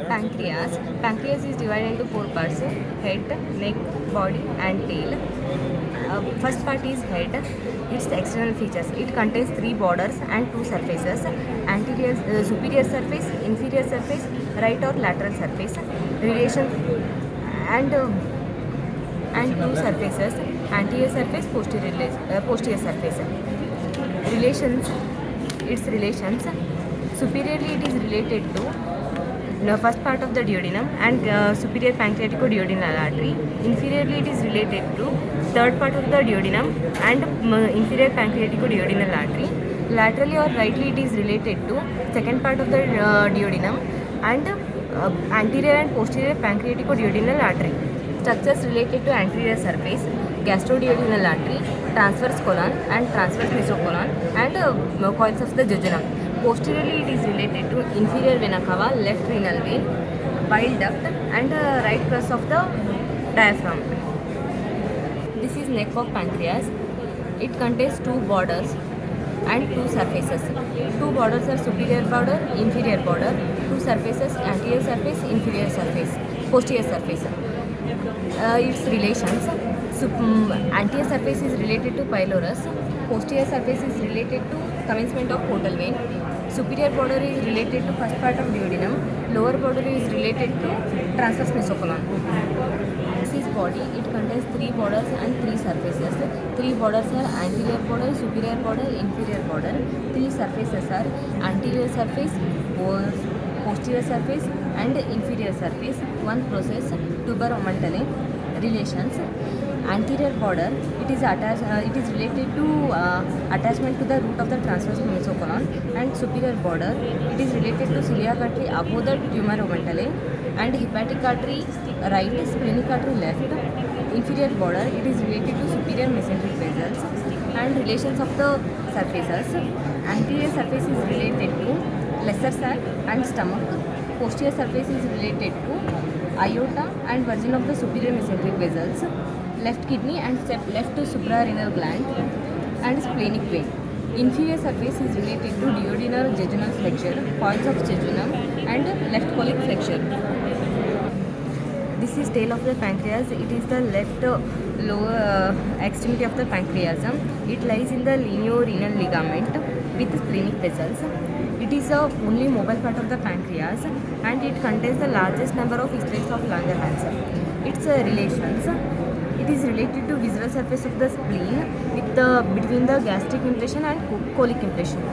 Pancreas. Pancreas is divided into four parts: head, neck, body, and tail. First part is head. Its external features. It contains three borders and two surfaces: anterior, superior surface, inferior surface, right or lateral surface. Relation and two surfaces: anterior surface, posterior surface. Relations. Its relations. Superiorly, it is related to the first part of the duodenum and superior pancreatico-duodenal artery. Inferiorly, it is related to third part of the duodenum and inferior pancreatico-duodenal artery. Laterally or rightly, it is related to second part of the duodenum and anterior and posterior pancreatico-duodenal artery. Structures related to anterior surface: gastroduodenal artery, transverse colon and transverse mesocolon, and coils of the jejunum. Posteriorly, it is related to inferior vena cava, left renal vein, bile duct, and right crus of the diaphragm. This is neck of pancreas. It contains two borders and two surfaces. Two borders are superior border, inferior border. Two surfaces: anterior surface, inferior surface, posterior surface. Its relations: anterior surface is related to pylorus, posterior surface is related to commencement of portal vein, superior border is related to first part of duodenum, lower border is related to transverse mesocolon. This is body. It contains three borders and three surfaces. Three borders are anterior border, superior border, inferior border. Three surfaces are anterior surface, posterior surface, and inferior surface. One process: tuber omentale. Relations: anterior border, it is attached. It is related to attachment to the root of the transverse mesocolon, and superior border, it is related to celiac artery above the tumor omentale, and hepatic artery right, splenic artery left. Inferior border, it is related to superior mesenteric vessels. And relations of the surfaces: anterior surface is related to lesser sac and stomach. Posterior surface is related to aorta and virgin of the superior mesenteric vessels, left kidney and left suprarenal gland, and splenic vein. Inferior surface is related to duodenal jejunal flexure, coils of jejunum, and left colic flexure. This is tail of the pancreas. It is the left lower extremity of the pancreas. It lies in the lineorenal ligament with splenic vessels. It is the only mobile part of the pancreas, and it contains the largest number of isthmus of Langerhans. Its relations: it is related to visceral surface of the spleen with between the gastric impression and colic impression.